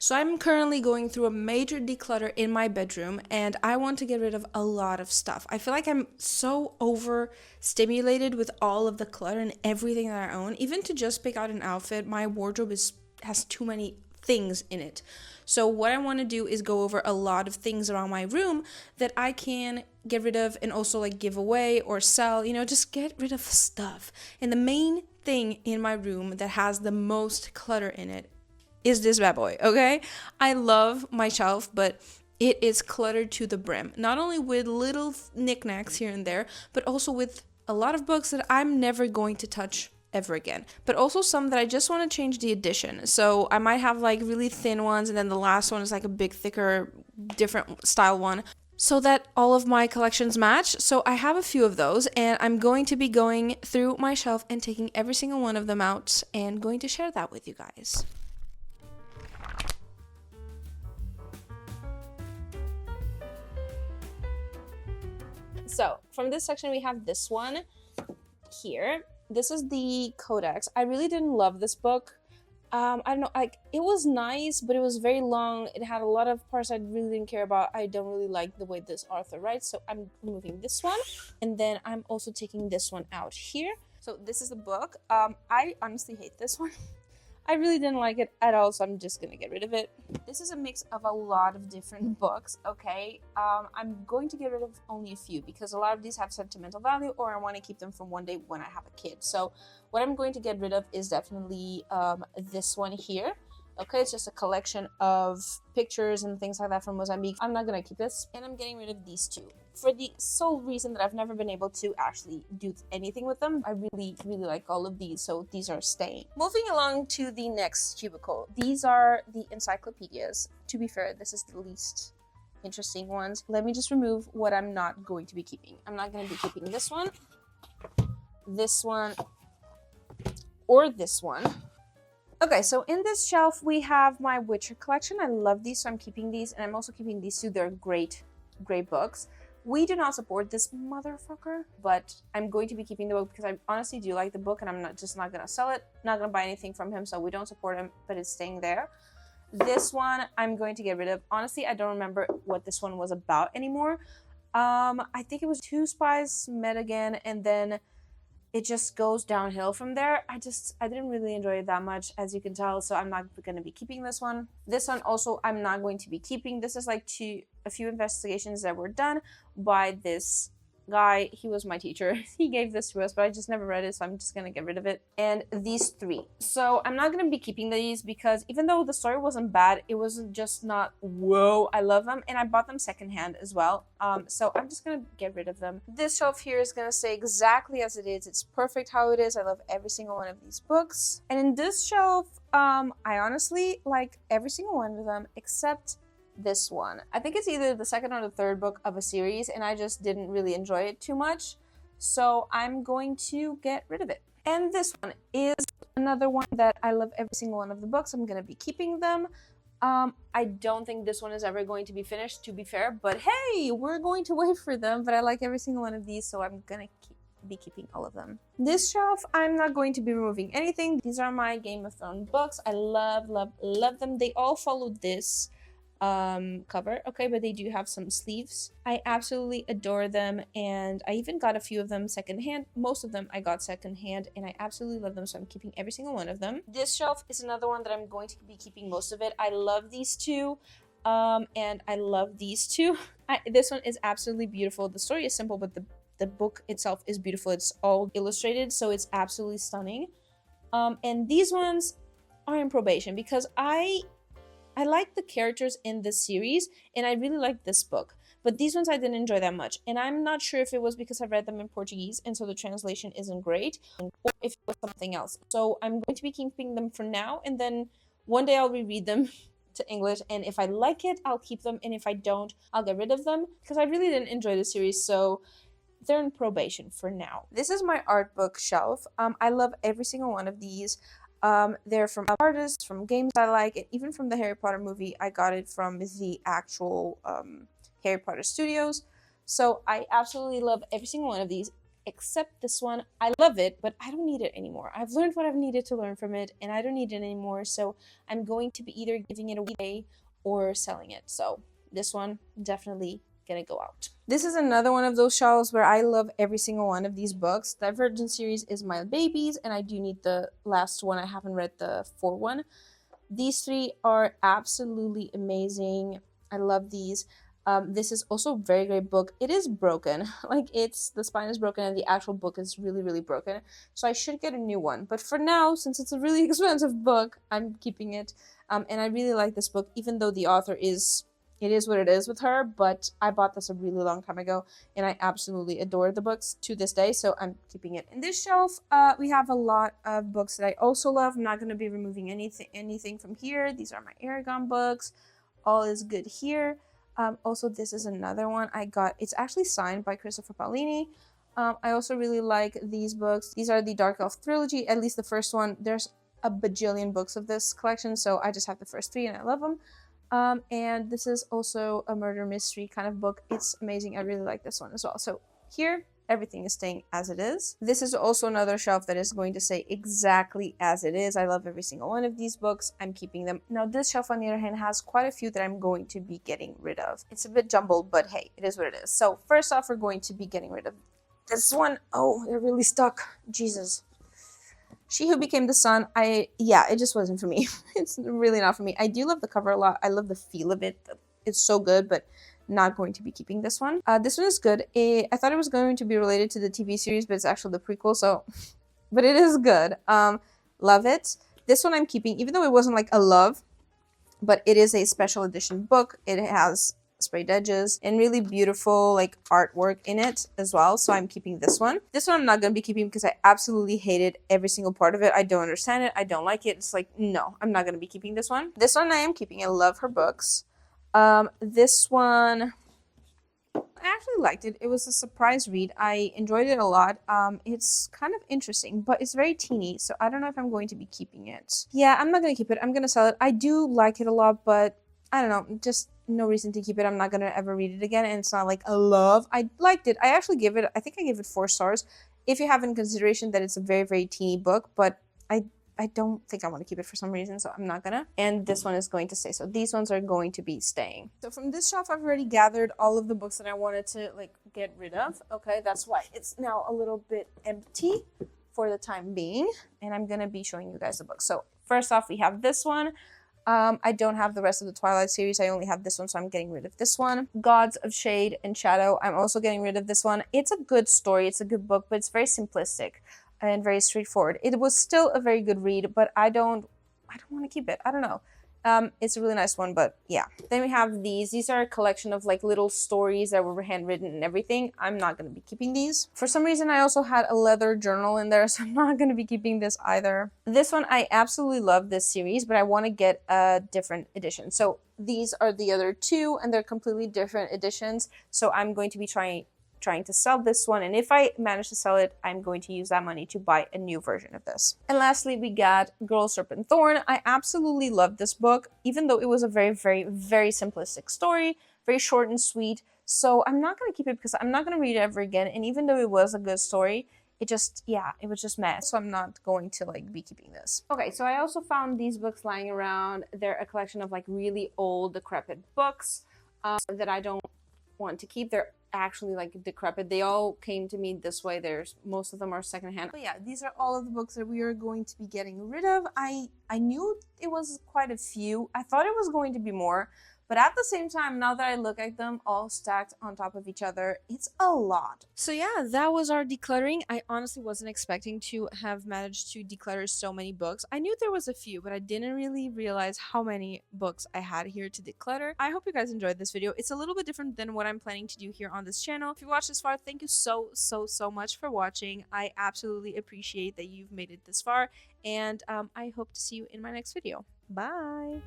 So I'm currently going through a major declutter in my bedroom and I want to get rid of a lot of stuff. I feel like I'm so overstimulated with all of the clutter and everything that I own. Even to just pick out an outfit, my wardrobe has too many things in it. So what I want to do is go over a lot of things around my room that I can get rid of and also like give away or sell, just get rid of stuff. And the main thing in my room that has the most clutter in it is this bad boy, okay? I love my shelf, but it is cluttered to the brim. Not only with little knickknacks here and there, but also with a lot of books that I'm never going to touch ever again. But also some that I just want to change the edition. So I might have like really thin ones, and then the last one is like a big, thicker, different style one, so that all of my collections match. So I have a few of those, and I'm going to be going through my shelf and taking every single one of them out and going to share that with you guys. So from this section, we have this one here. This is the Codex. I really didn't love this book. I don't know, like it was nice, but it was very long. It had a lot of parts I really didn't care about. I don't really like the way this author writes, so I'm removing this one. And then I'm also taking this one out here. So this is the book. I honestly hate this one. I really didn't like it at all, so I'm just gonna get rid of it. This is a mix of a lot of different books, okay? I'm going to get rid of only a few because a lot of these have sentimental value, or I want to keep them from one day when I have a kid. So what I'm going to get rid of is definitely this one here. Okay, it's just a collection of pictures and things like that from Mozambique. I'm not gonna keep this, and I'm getting rid of these two for the sole reason that I've never been able to actually do anything with them. I really like all of these, so these are staying. Moving along to the next cubicle. These are the encyclopedias. To be fair, this is the least interesting ones. Let me just remove what I'm not going to be keeping. I'm not going to be keeping this one, or this one. Okay, so in this shelf, we have my Witcher collection. I love these, so I'm keeping these, and I'm also keeping these two. They're great books. We do not support this motherfucker, but I'm going to be keeping the book because I honestly do like the book, and I'm not gonna sell it, not gonna buy anything from him, so we don't support him, but it's staying there. This one, I'm going to get rid of. Honestly, I don't remember what this one was about anymore. I think it was two spies met again, and then it just goes downhill from there. I didn't really enjoy it that much, as you can tell, so I'm not going to be keeping this one. This one also I'm not going to be keeping. This is like a few investigations that were done by this guy. He was my teacher. He gave this to us, but I just never read it, so I'm just going to get rid of it. And these three. So I'm not going to be keeping these because even though the story wasn't bad, it wasn't just not, whoa, I love them. And I bought them secondhand as well. So I'm just going to get rid of them. This shelf here is going to stay exactly as it is. It's perfect how it is. I love every single one of these books. And in this shelf, I honestly like every single one of them except this one. I think it's either the second or the third book of a series, and I just didn't really enjoy it too much, so I'm going to get rid of it. And this one is another one that I love every single one of the books. I'm gonna be keeping them. I don't think this one is ever going to be finished, to be fair, but hey, we're going to wait for them. But I like every single one of these, so I'm gonna be keeping all of them. This shelf, I'm not going to be removing anything. These are my Game of Thrones books. I love them. They all follow this cover, okay, but they do have some sleeves. I absolutely adore them, and I even got a few of them secondhand. Most of them I got secondhand, and I absolutely love them, so I'm keeping every single one of them. This shelf is another one that I'm going to be keeping most of it. I love these two, and I love these two. This one is absolutely beautiful. The story is simple, but the book itself is beautiful. It's all illustrated, so it's absolutely stunning. And these ones are in probation because I like the characters in this series, and I really like this book. But these ones I didn't enjoy that much. And I'm not sure if it was because I read them in Portuguese, and so the translation isn't great, or if it was something else. So I'm going to be keeping them for now, and then one day I'll reread them to English, and if I like it, I'll keep them, and if I don't, I'll get rid of them, because I really didn't enjoy the series, so they're in probation for now. This is my art book shelf. I love every single one of these. They're from artists, from games I like, and even from the Harry Potter movie. I got it from the actual Harry Potter studios. So I absolutely love every single one of these. except this one. I love it, but I don't need it anymore. I've learned what I've needed to learn from it, and I don't need it anymore. So I'm going to be either giving it away or selling it. So this one definitely gonna go out. This is another one of those shelves where I love every single one of these books. Divergent series is my babies, and I do need the last one. I haven't read the 4th one. These 3 are absolutely amazing. I love these. This is also a very great book. It is broken. Like, the spine is broken and the actual book is really, really broken. So I should get a new one. But for now, since it's a really expensive book, I'm keeping it. And I really like this book, even though the author is what it is with her. But I bought this a really long time ago, and I absolutely adore the books to this day. So I'm keeping it. In this shelf, we have a lot of books that I also love. I'm not going to be removing anything from here. These are my Aragon books. All is good here. Also, this is another one I got. It's actually signed by Christopher Paolini. I also really like these books. These are the Dark Elf trilogy, at least the first one. There's a bajillion books of this collection, so I just have the first 3 and I love them. And this is also a murder mystery kind of book. It's amazing. I really like this one as well. So here, everything is staying as it is. This is also another shelf that is going to stay exactly as it is. I love every single one of these books. I'm keeping them. Now, this shelf, on the other hand, has quite a few that I'm going to be getting rid of. It's a bit jumbled, but hey, it is what it is. So first off, we're going to be getting rid of this one. Oh, they're really stuck. Jesus. She Who Became the Sun. Yeah, it just wasn't for me. It's really not for me. I do love the cover a lot. I love the feel of it. It's so good, but not going to be keeping this one. This one is good. I thought it was going to be related to the TV series, but it's actually the prequel, so... But it is good. Love it. This one I'm keeping, even though it wasn't like a love, but it is a special edition book. It has sprayed edges and really beautiful like artwork in it as well, so I'm keeping this one. This one I'm not going to be keeping because I absolutely hated every single part of it. I don't understand it. I don't like it. It's like, no, I'm not going to be keeping this one. This one I am keeping. I love her books. This one, I actually liked it. It was a surprise read. I enjoyed it a lot. It's kind of interesting, but it's very teeny, so I don't know if I'm going to be keeping it. Yeah, I'm not going to keep it. I'm going to sell it. I do like it a lot, but I don't know, just no reason to keep it. I'm not going to ever read it again, and it's not like a love. I liked it. I actually I think I gave it 4 stars, if you have in consideration that it's a very, very teeny book, but I don't think I want to keep it for some reason, so I'm not gonna. And this one is going to stay. So these ones are going to be staying. So from this shelf, I've already gathered all of the books that I wanted to like get rid of. Okay, that's why it's now a little bit empty for the time being. And I'm gonna be showing you guys the books. So first off, we have this one. I don't have the rest of the Twilight series. I only have this one, so I'm getting rid of this one. Gods of Shade and Shadow. I'm also getting rid of this one. It's a good story. It's a good book, but it's very simplistic and very straightforward. It was still a very good read, but I don't want to keep it. I don't know. It's a really nice one, but yeah. Then we have these. These are a collection of like little stories that were handwritten and everything. I'm not going to be keeping these. For some reason, I also had a leather journal in there, so I'm not going to be keeping this either. This one, I absolutely love this series, but I want to get a different edition. So these are the other 2, and they're completely different editions. So I'm going to be trying to sell this one, and if I manage to sell it, I'm going to use that money to buy a new version of this. And lastly, we got Girl, Serpent, Thorn. I absolutely loved this book, even though it was a very, very, very simplistic story, very short and sweet. So I'm not going to keep it because I'm not going to read it ever again, and even though it was a good story, it was just meh. So I'm not going to like be keeping this. Okay, so I also found these books lying around. They're a collection of like really old, decrepit books that I don't want to keep. They're actually like decrepit. They all came to me this way. Most of them are secondhand. But yeah, these are all of the books that we are going to be getting rid of. I knew it was quite a few. I thought it was going to be more, but at the same time, now that I look at them all stacked on top of each other, it's a lot. So yeah, that was our decluttering. I honestly wasn't expecting to have managed to declutter so many books. I knew there was a few, but I didn't really realize how many books I had here to declutter. I hope you guys enjoyed this video. It's a little bit different than what I'm planning to do here on this channel. If you watched this far, thank you so much for watching. I absolutely appreciate that you've made it this far, and I hope to see you in my next video. Bye!